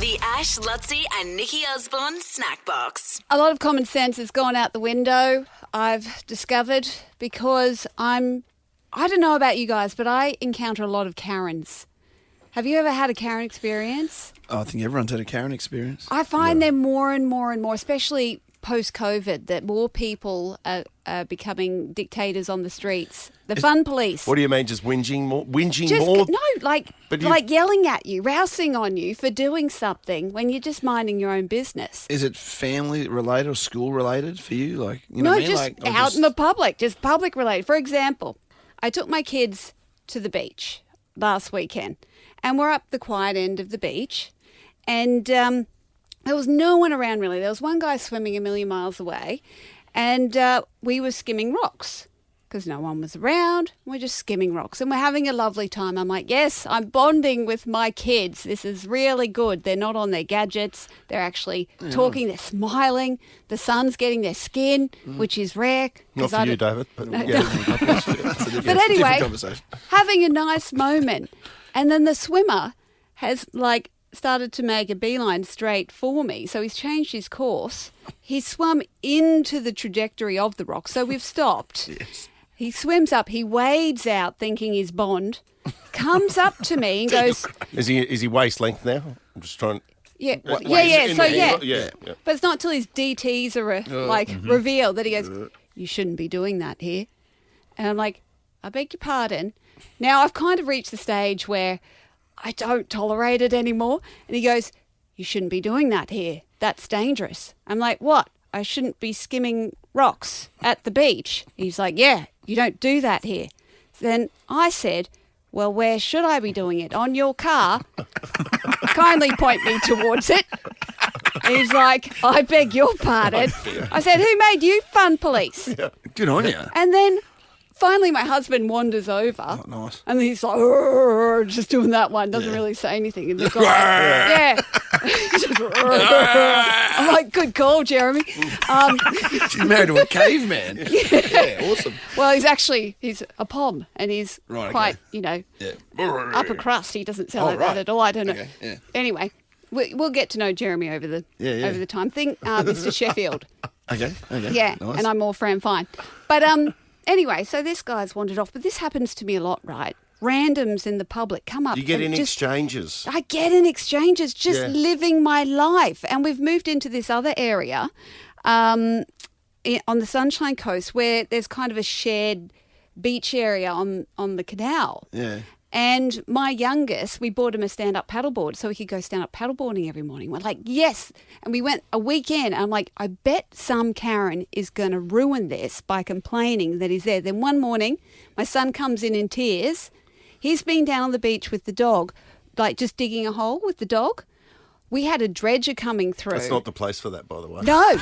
The Ash, Luttsy and Nikki Osborne Snackbox. A lot of common sense has gone out the window, I've discovered, because I don't know about you guys, but I encounter a lot of Karens. Have you ever had a Karen experience? Oh, I think everyone's had a Karen experience. I find them more and more and more, especially post-COVID, that more people are becoming dictators on the streets. The fun police. What do you mean, just whinging more? No, like yelling at you, rousing on you for doing something when you're just minding your own business. Is it family related or school related for you? Like, you know No, what I mean? just Like, out in the public, just public related. For example, I took my kids to the beach last weekend, and we're up the quiet end of the beach, and there was no one around really. There was one guy swimming a million miles away, and we were skimming rocks because no one was around. We're just skimming rocks, and we're having a lovely time. I'm like, yes, I'm bonding with my kids. This is really good. They're not on their gadgets. They're actually talking. They're smiling. The sun's getting their skin, which is rare. Not for you, David. But, No. yeah. But anyway, different conversation. having a nice moment. And then the swimmer has started to make a beeline straight for me. So he's changed his course. He swum into the trajectory of the rock. So we've stopped. Yes. He swims up. He wades out thinking he's Bond. Comes up to me and goes, Is he waist length now? I'm just trying. yeah. Wait, Yeah. Yeah. But it's not till his DTs are revealed that he goes, you shouldn't be doing that here. And I'm like, I beg your pardon. Now I've kind of reached the stage where I don't tolerate it anymore. And he goes, you shouldn't be doing that here. That's dangerous. I'm like, what? I shouldn't be skimming rocks at the beach. He's like, yeah, you don't do that here. Then I said, well, where should I be doing it? On your car? Kindly point me towards it. He's like, I beg your pardon. I said, who made you fun police? Good on you. And then finally my husband wanders over. Oh, nice. And he's like, "Arr," just doing that one, doesn't really say anything. And the guy, yeah. Just, I'm like, good call, Jeremy. She's married to a caveman. Yeah, awesome. Well, he's a pom, and he's Right, quite, okay. Yeah. upper crust. He doesn't sound like that at all. I don't know. Okay, yeah. Anyway, we'll get to know Jeremy over the time. Think Mr. Sheffield. Okay. Yeah, Nice. and I'm more Fran Fine. But anyway, so this guy's wandered off. But this happens to me a lot, right? Randoms in the public come up. You get and in exchanges. I get in exchanges, just Yeah. living my life. And we've moved into this other area on the Sunshine Coast where there's kind of a shared beach area on the canal. Yeah. And my youngest, we bought him a stand-up paddleboard so he could go stand-up paddleboarding every morning. We're like, yes. And we went a weekend. I'm like, I bet some Karen is going to ruin this by complaining that he's there. Then one morning, my son comes in tears. He's been down on the beach with the dog, like just digging a hole with the dog. We had a dredger coming through. That's not the place for that, by the way. No,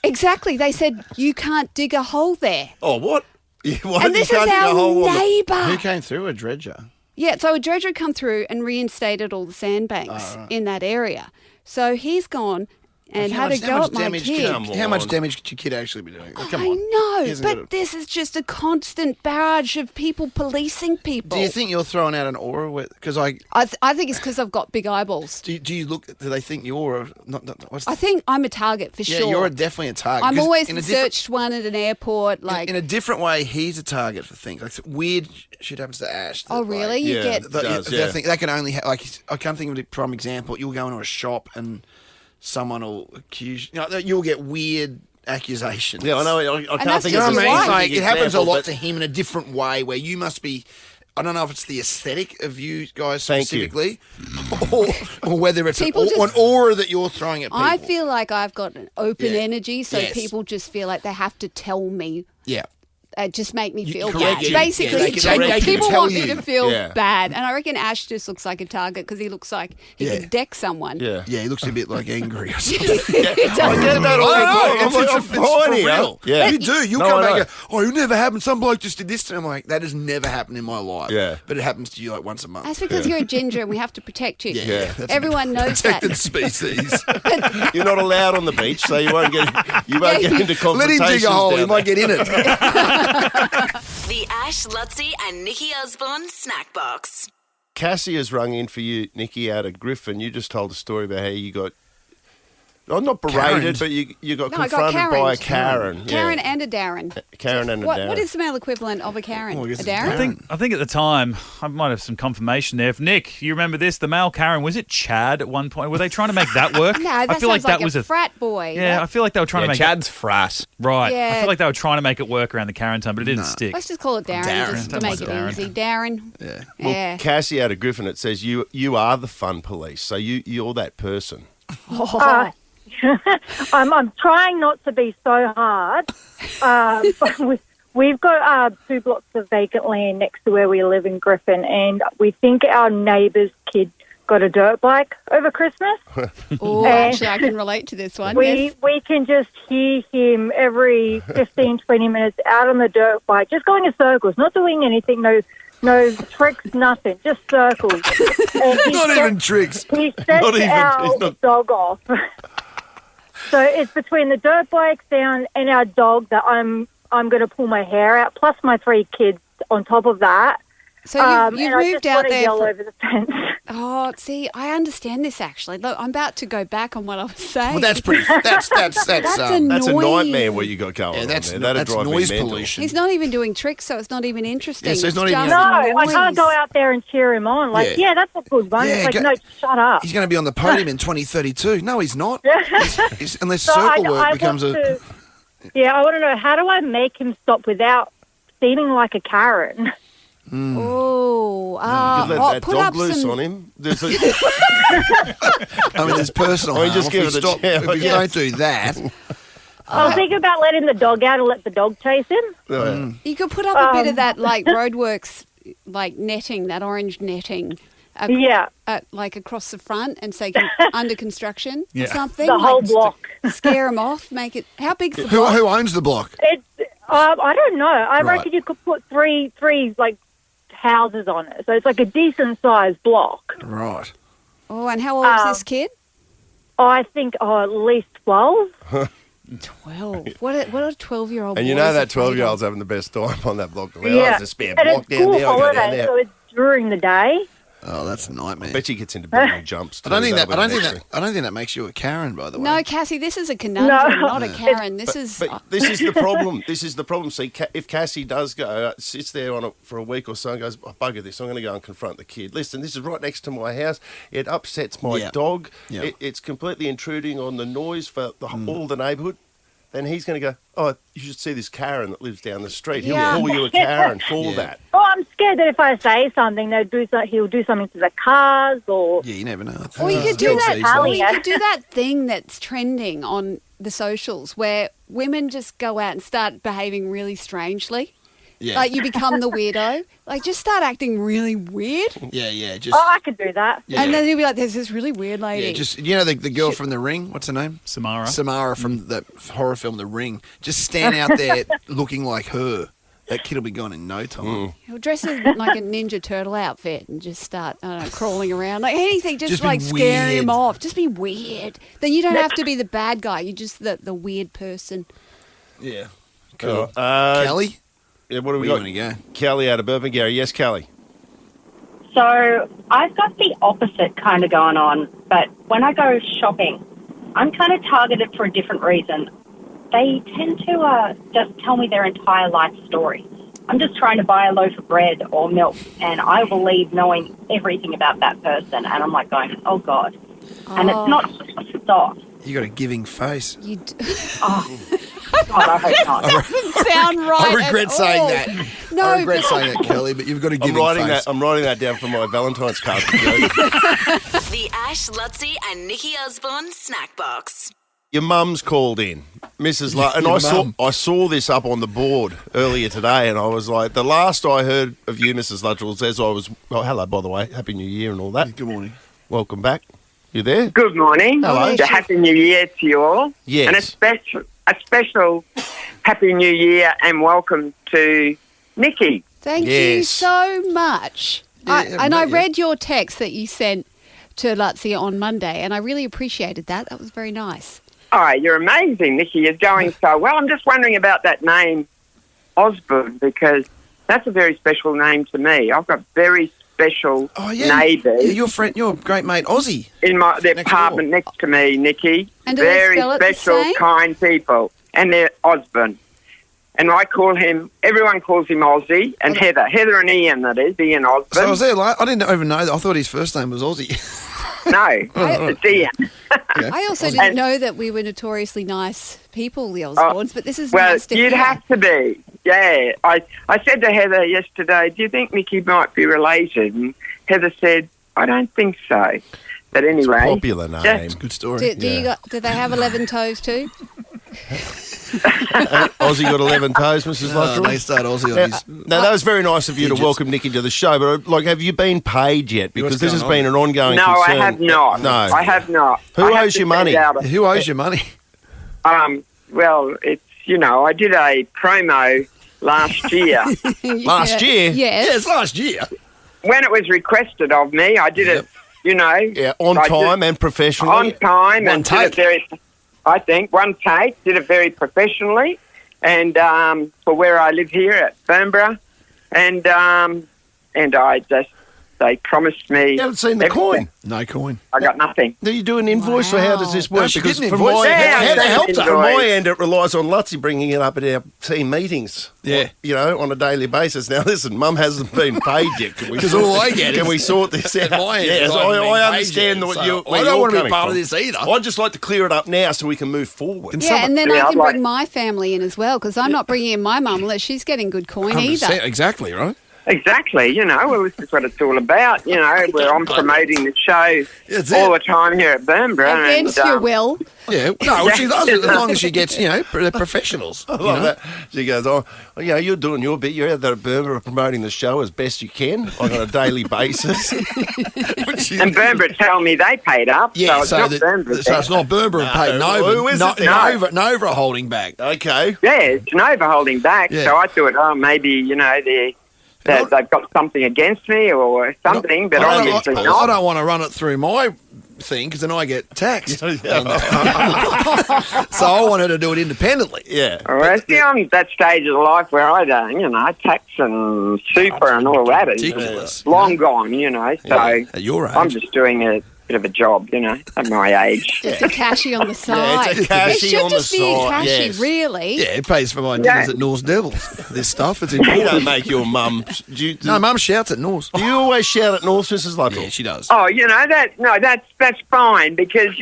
exactly. They said, you can't dig a hole there. Oh, what? Why And this is our neighbour. Who came through? A dredger? Yeah, so a dredger had come through and reinstated all the sandbanks in that area. So he's gone and had a go at my kid. How much damage could your kid actually be doing? Like, come I on. know, He hasn't got but this is just a constant barrage of people policing people. Do you think you're throwing out an aura? Because I think it's because I've got big eyeballs. do you look? Do they think you're I think I'm a target for yeah, sure. you're definitely a target. I'm 'Cause always in the a different- searched one at an airport. in a different way, he's a target for things like weird shit happens to Ash. Oh, really? You get... I think that can only I can't think of a prime example. You'll go into a shop and someone will accuse you'll get weird accusations. Yeah, I know. I that's can't think just of his a wife. specific Like, it happens a example, lot but- to him in a different way where you must be. I don't know if it's the aesthetic of you guys Thank you. specifically, or whether it's People an just- aura that you're throwing at people. I feel like I've got an open Yeah. energy, so Yes. people just feel like they have to tell me. yeah. Just make me feel correct bad. you. Basically, Yeah, they can people tell want me you. to feel Yeah. bad. And I reckon Ash just looks like a target because he looks like he Yeah. could deck someone. Yeah. Yeah, he looks a bit like angry or something. I get that all the time. It's for real. Yeah. You do. You'll No, come I back know. and go, it never happened. Some bloke just did this to me. I'm like, that has never happened in my life. Yeah. But it happens to you like once a month. That's because you're a ginger and we have to protect you. Yeah. That's Everyone knows protected that. species. You're not allowed on the beach, so you won't get into Let confrontations. him dig a hole. He down might get in it. The Ash, Luttsy and Nikki Osborne Snackbox. Cassie has rung in for you, Nikki, out of Griffin. You just told a story about how you got... Oh, not berated, Karened. but you got No, I got confronted by a Karen. Karen. Karen and a Darren. Karen and a What, Darren. what is the male equivalent of a Karen? Oh, I A guess it's Darren? I think at the time, I might have some confirmation there. If Nick, you remember this? The male Karen, was it Chad at one point? Were they trying to make that work? No, that I feel sounds like that was a frat boy. Yeah, I feel like they were trying to make Chad's frass. Right. I Yeah. feel like they were trying to make it work around the Karen time, but it didn't stick. Let's just call it Darren, Darren. just to That make was it Darren. easy. Darren. Yeah. Well, Yeah. Cassie out of Griffin, it says you are the fun police. So you're that person. I'm trying not to be so hard. But we've got 2 blocks of vacant land next to where we live in Griffin, and we think our neighbour's kid got a dirt bike over Christmas. Oh, actually, I can relate to this one. Yes. We can just hear him every 15, 20 minutes out on the dirt bike, just going in circles, not doing anything, no tricks, nothing, just circles. And he Not sets- even tricks. He sets Not even- our he's not- dog off. So it's between the dirt bike sound and our dog that I'm going to pull my hair out, plus my 3 kids on top of that. So you've and I moved just out want to there. yell over the fence. Oh, see, I understand this actually. Look, I'm about to go back on what I was saying. Well, that's pretty. That's That's annoying. That's a Annoying. nightmare what you got going Yeah, on that's there. That'd that's drive me noise mental. pollution. He's not even doing tricks, so it's not even interesting. Yeah, so it's not just even- No, I noise. can't go out there and cheer him on. Like, Yeah. yeah, that's a good one. Yeah, It's like, go- no, shut up. He's going to be on the podium in 2032. No, he's not. Unless So circle I work becomes want a. to, yeah, I want to know, how do I make him stop without seeming like a Karen? Oh, Just let that put dog up loose some. on him. There's a- I mean, there's personal I mean, harm. just If give we it a stop, chance. if we Yeah. don't do that, I was thinking about letting the dog out and let the dog chase him. You could put up a bit of that, like roadworks, like netting, that orange netting. Yeah. Like across the front and say under construction or Yeah. something. The whole like, block. Scare them off. Make it. How big's the who block? owns the block? It's, I don't know. I Right. reckon you could put three like houses on it, so it's like a decent sized block. Right. Oh, and how old is this kid? I think at least 12. 12. What a 12-year-old. and you boy know is that afraid of. 12-year-old's having the best time on that block. Well, Yeah. there's a spare And block it's down school there. I go down holiday, there. so it's during the day. Oh, that's a nightmare. I bet you gets into building jumps. I don't think that. too. I don't think that makes you a Karen. By the way. No, Cassie, this is a conundrum, No. not a Karen. This is. But this is the problem. This is the problem. See, if Cassie does go, sits there for a week or so and goes, oh, bugger this, I'm going to go and confront the kid. Listen, this is right next to my house. It upsets my Yeah. dog. Yeah. It's completely intruding on the noise for all the neighbourhood. Then he's going to go, oh, you should see this Karen that lives down the street. He'll Yeah. call you a Karen for Yeah. that. Oh, I'm scared that if I say something, he'll do something to the cars or... Yeah, you never know. Or you could do You'll that. see Or something. you could do that thing that's trending on the socials where women just go out and start behaving really strangely. Yeah. Like you become the weirdo. Like just start acting really weird, Yeah. Just. Oh, I could do that. Yeah. and then you'll be like, "There's this really weird lady." Yeah, just the girl from The Ring. What's her name? Samara. Samara from the horror film The Ring. Just stand out there looking like her. That kid will be gone in no time. He'll dress in like a Ninja Turtle outfit and just start, I don't know, crawling around. Like anything, just Just be like scare weird. him off. Just be weird. Then you don't have to be the bad guy. You're just the weird person. Yeah. Cool. Kelly, Yeah, what do we where got? you want to go? Kelly out of Burpengary. Yes, Kelly. So I've got the opposite kind of going on, but when I go shopping, I'm kind of targeted for a different reason. They tend to just tell me their entire life story. I'm just trying to buy a loaf of bread or milk, and I will leave knowing everything about that person, and I'm like going, oh, God. And it's not stop. You got a giving face. You Oh, God, I hope not. doesn't sound right. I regret at saying all. that. No, I regret but- saying that, Kelly. But you've got a I'm giving writing face. that. I'm writing that down for my Valentine's card. The Ash, Luttsy and Nikki Osborne snack box. Your mum's called in, Mrs. And Your I mum. saw this up on the board earlier today, and I was like, the last I heard of you, Mrs. Luttrell, was as I was. Oh, hello, by the way, Happy New Year and all that. Good morning. Welcome back. You there? Good morning. Hello. A Happy New Year to you all. Yes. And a special Happy New Year and welcome to Nikki. Thank you Yes. so much. Yeah, I yeah. read your text that you sent to Luttsy on Monday, and I really appreciated that. That was very nice. Oh, you're amazing, Nikki. You're going so well. I'm just wondering about that name, Osborne, because that's a very special name to me. I've got very special Oh, yeah. neighbours Yeah, your great mate, Aussie. in the next apartment door. next to me, Nikki. And do they Very spell it the special, same? kind people. And they're Osborne. And I call him, everyone calls him Aussie, and Heather. Heather and Ian, that is, Ian Osborne. So I was there, I didn't even know that. I thought his first name was Aussie. No, it's Ian. I also didn't know that we were notoriously nice people, the Osborns, but this is Well, nice to you'd hear. have to be. Yeah. I said to Heather yesterday, do you think Nikki might be related? And Heather said, I don't think so. But anyway. Popular name. Good story. Do they have 11 toes too? Aussie got 11 toes, Mrs. They Luttsy. start Aussie on his... Now, that was very nice of you to Digits. welcome Nikki to the show, but have you been paid yet? Because What's this has going been an ongoing No, concern. I have not. No. I have not. Who I have owes to you money? send out Who owes you money? well, it's, I did a promo last year. Last year? Yes. last year. When it was requested of me, I did it, Yeah, on I time did- and professionally. on time One and take. did it one take, did it very professionally, and for where I live here at Burnborough, and they promised me. You haven't seen the everything. coin. No coin. I got nothing. Do you do an invoice, or how does this work? No, she because did an from invoice. my, Yeah, how I to did help an her. From my invoice. end, it relies on Luttsy bringing it up at our team meetings. Yeah. On a daily basis. Now, listen, Mum hasn't been paid yet. Because all I get Can is- we sort this out? my end, Yes, I haven't been I paid understand yet, what so you. I where don't you're want to be coming part of from. this either. I'd just like to clear it up now so we can move forward. Yeah, and then Yeah, I I'd can like- bring my family in as well, because I'm not bringing in my mum unless she's getting good coin either. 100%, exactly, right? Exactly, well, this is what it's all about, where I'm promoting the show That's all it. the time here at Burnborough. Against and, your will. Yeah. No, well, she does it as long as she gets, professionals. I love that. She goes, you're doing your bit. You're out there at Burma promoting the show as best you can on a daily basis. And Burnborough tell me they paid up, Yeah, so it's not Burnborough. so it's not Burnborough paid Nova. Who is it then? Nova holding back. Okay. Yeah, it's Nova holding back. Yeah. So I thought, maybe, they've got something against me or something, but obviously I not. don't want to run it through my thing because then I get taxed. So I want her to do it independently. Yeah. All right, see, I'm at that stage of life where I don't, tax and super and all that is Ridiculous. long gone, so At your age. I'm just doing a bit of a job, at my age. Just a cashy on the side. it's a cashy it should on the just be a side, cashy, yes. really. Yeah, it pays for my dinners at Norse Devils. This stuff, it's You important. don't make your mum. No, Mum shouts at Norse. Do you always shout at North, Mrs. Luttrell? Yeah, she does. Oh, that's fine because,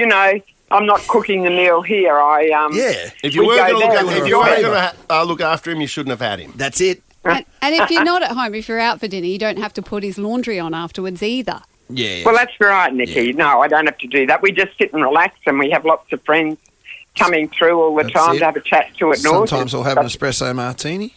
I'm not cooking the meal here. Yeah. If you We were go going there to with if your you were favour. going to look after him, you shouldn't have had him. That's it. And if you're not at home, if you're out for dinner, you don't have to put his laundry on afterwards either. Yeah. Well, that's right, Nikki. No, I don't have to do that. We just sit and relax, and we have lots of friends coming through all the That's time it. to have a chat to at North. Sometimes I'll have an espresso martini.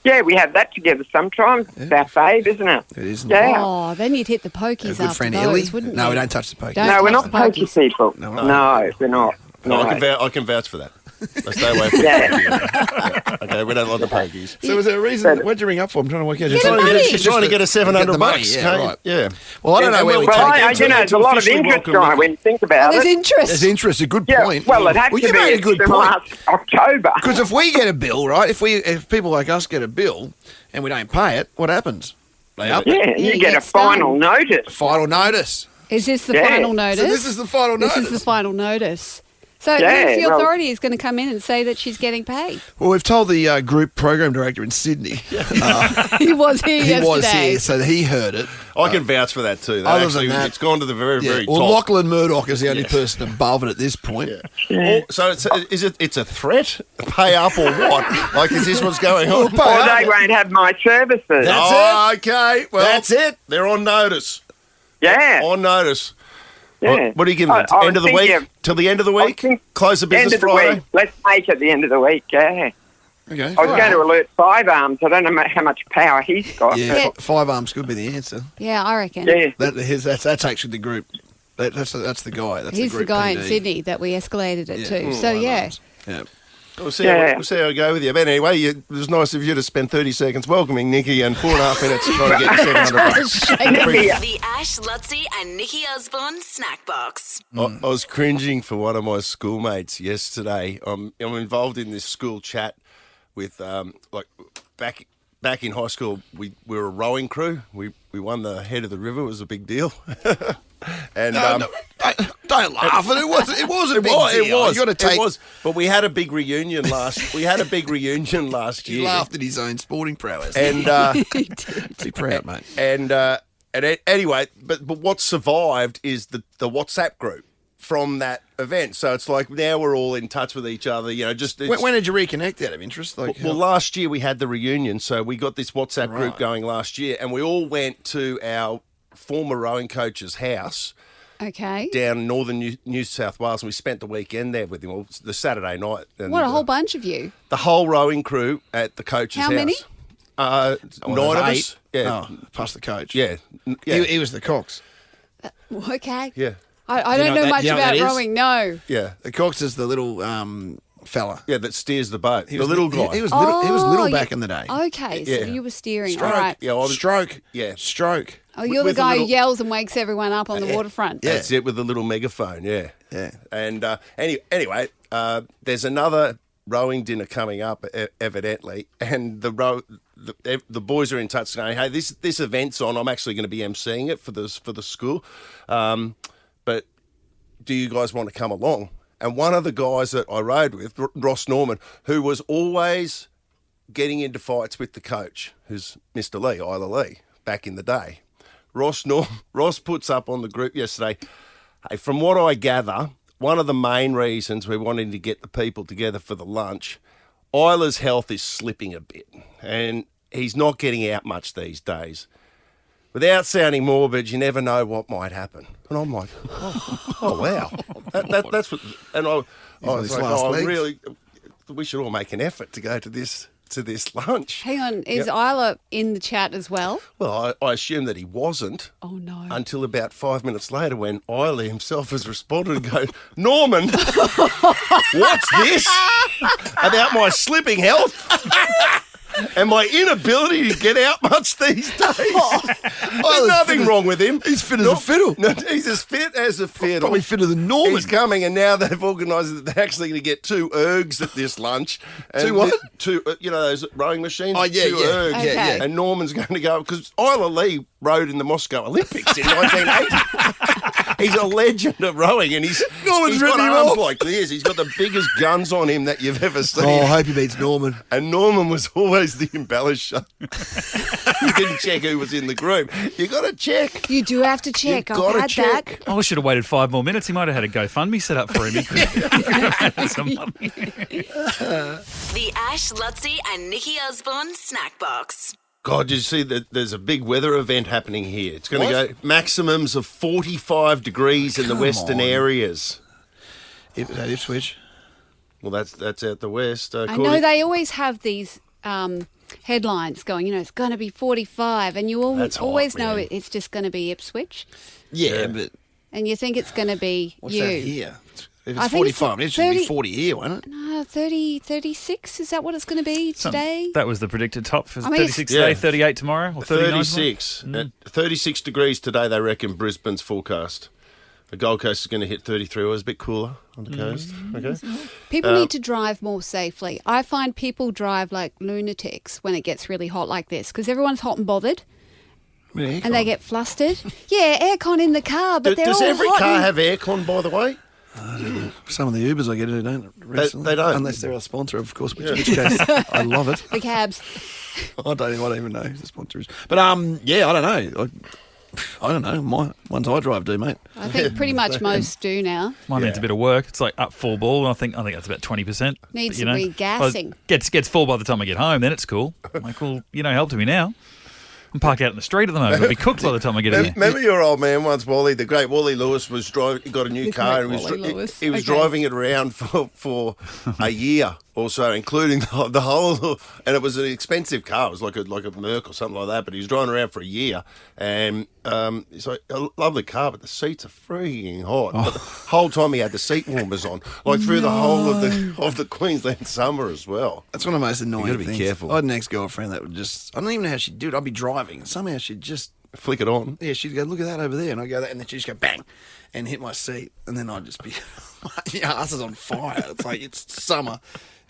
Yeah, we have that together sometimes. It's our fave, isn't it? It is. Yeah. Oh, then you'd hit the Our pokies good after friend those, Ellie. wouldn't No, you? we don't touch the poke. Don't No, we're touch not the pokey pokies. people. No, No, we're not. No, No. I can vouch for that. I stay away from Yeah. Okay, we don't like the pokies. So is there a reason? What'd you ring up for? I'm trying to work out. Get the money. She's trying to get us $700 bucks. Yeah, okay? right. Yeah. Well, I don't know where we take it. There's a lot of interest on it when you think about There's it. interest. There's interest. A good Yeah, point. well, it had Well, to you be made a good since point. last October. Because if we get a bill, right? If people like us get a bill and we don't pay it, what happens? They up it. Yeah, you You get a get stung. final notice. Final notice. Is this the Yeah. final notice? So this is the final This notice. is the final notice. So Yeah, who's the well- authority is going to come in and say that she's getting paid? Well, we've told the group program director in Sydney. He was here He yesterday. was here, so he heard it. I can vouch for that too. That Other actually, than that- it's gone to the very, very Well, top. Lachlan Murdoch is the only person above it at this point. So it's a threat? Pay up or what? Like, is this what's going on? Or they won't have my services. Okay. Well, That's it. They're on notice. Yeah. On notice. Yeah. What do you give them? I End of the think, week? yeah. Till the end of the I week? think Close the business End of the Friday? week. Let's make it the end of the week, yeah. Okay. I was going to alert Five Arms. I don't know how much power he's got. Yeah, but- five arms could be the answer. Yeah, I reckon. Yeah. That's actually the group. That's the guy. That's He's the the group guy in PD. Sydney that we escalated it Yeah. to. So, Five yeah. arms. Yeah. We'll see, Yeah. we'll see how I go with you. But anyway, it was nice of you to spend 30 seconds welcoming Nikki and 4.5 minutes trying to get $700. The Ash, Luttsy, and Nikki Osborne snack box. I was cringing for one of my schoolmates yesterday. I'm involved in this school chat with, like, back back in high school, we were a rowing crew. We won the head of the river. It was a big deal. And don't laugh. It was a big deal. It was. You got to take. It was. But we had a big reunion last. We had a big reunion last He year. laughed at his own sporting prowess. And be proud, mate. and anyway, but what survived is the WhatsApp group from that event. So it's like now we're all in touch with each other. You know, just When did you reconnect out of interest? Like, well, last year we had the reunion, so we got this WhatsApp group going last year, and we all went to our former rowing coach's house. Okay. Down in northern New South Wales, and we spent the weekend there with him, well, the Saturday night. And, What, a whole bunch of you? The whole rowing crew at the coach's How house. many? 9 of us. 8. Yeah. Oh, plus the coach. Yeah. He was the Cox. Okay. Yeah. I Do you don't know know that- much do you know what about that is? rowing, no. Yeah. The Cox is the little fella. Yeah, that steers the boat. He The was little guy. He was little. He was little Oh, back in the day. Okay, so Yeah. you were steering. Stroke. All right. Yeah, I was- Stroke. Yeah. Stroke. Oh, you're the with a guy who little- yells and wakes everyone up on the waterfront. Yeah. That's it, with the little megaphone, yeah. Yeah. And anyway, there's another rowing dinner coming up, evidently, and the boys are in touch saying, hey, this event's on. I'm actually going to be emceeing it for the school. But do you guys want to come along? And one of the guys that I rode with, Ross Norman, who was always getting into fights with the coach, who's Mr. Lee, Isla Lee, back in the day. Ross puts up on the group yesterday, hey, from what I gather, one of the main reasons we're wanting to get the people together for the lunch, Isla's health is slipping a bit, and he's not getting out much these days. Without sounding morbid, you never know what might happen. And I'm like, oh wow. That's what, and I was his like, last legs. really, we should all make an effort to go to this lunch. Hang on, is Isla in the chat as well? Well, I assume that he wasn't. Oh, no. Until about 5 minutes later, when Isla himself has responded and goes, Norman, what's this about my slipping health and my inability to get out much these days? There's nothing wrong with him. He's fit as a fiddle. No, he's as fit as a fiddle. Probably fitter than Norman. He's coming, and now they've organised that they're actually going to get 2 ergs at this lunch. And Two what? Two, those rowing machines. Oh, yeah, 2 yeah. ergs. Okay. Yeah. And Norman's going to go, because Isla Lee rowed in the Moscow Olympics in 1980. He's a legend of rowing, and he's got written him arms off. like this. He's got the biggest guns on him that you've ever seen. Oh, I hope he beats Norman. And Norman was always the embellisher. You didn't check who was in the group. You got to check. You do have to check. You've I've gotta had check. that. Oh, I should have waited 5 more minutes. He might have had a GoFundMe set up for him. He could have had some money. The Ash, Luttsy, and Nikki Osborne Snack Box. God, did you see that there's a big weather event happening here? It's going to What? go maximums of 45 degrees in the western on. areas. Ipswich. Well, that's out the west. I know they always have these headlines going, it's going to be 45, and you That's hot, always know man. it's just going to be Ipswich, Yeah, but and you think it's going to be what's you. that here? If I it's think it's 45, it should 30 be 40 here, won't it? No, 30, 36, is that what it's going to be today? That was the predicted top for I mean, 36 Yeah. today, 38 tomorrow, or 39 tomorrow? 36. 36 degrees today, they reckon, Brisbane's forecast. The Gold Coast is going to hit 33. It was a bit cooler on the coast. Okay. People need to drive more safely. I find people drive like lunatics when it gets really hot like this because everyone's hot and bothered and they get flustered. Yeah, aircon in the car, but they're Does all every hot car and- have aircon, by the way? Some of the Ubers I get who don't. recently. they don't. Unless they're a sponsor, of course, which case I love it. the cabs. I don't even know who the sponsor is. But, yeah, I don't know. I don't know. My ones I drive do, mate. I think pretty much most do now. Mine needs a bit of work. It's like up full ball. I think that's about 20%. Needs But, some regassing. Gets full by the time I get home. Then it's cool. I'm like, well, help to me now. I'm parked out in the street at the moment. It'll be cooked by the time I get in here. Remember your old man once, Wally, the great Wally Lewis, was driving. He got a new The car, great and Wally Lewis. he was Okay. driving it around for a year or so, including the whole. And it was an expensive car. It was like a Merc or something like that. But he was driving around for a year, and he's like, I love the car, but the seats are freaking hot. But the whole time he had the seat warmers on, like through the whole of the Queensland summer as well. That's one of the most annoying You gotta be things. careful. I had an ex-girlfriend that would just... I don't even know how she'd do it. I'd be driving, and somehow she'd just... Flick it on. Yeah, she'd go, look at that over there. And I'd go, and then she'd just go, bang, and hit my seat. And then I'd just be... my ass is on fire. It's like, it's summer.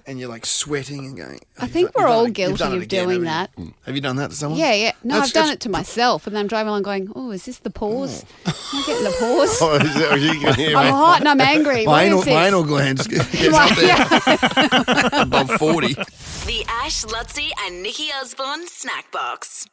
and you're like sweating and going. I think we're all guilty of doing that. Have you done that to someone? Yeah. No, That's- I've done that's- it to myself, and then I'm driving along going, "Oh, is this the pause? Am I getting the pause? Oh, is that what you can hear, I'm mate? hot and I'm angry. My What is anal this?" glands gets Like, up there above 40. The Ash, Luttsy, and Nikki Osborne Snackbox.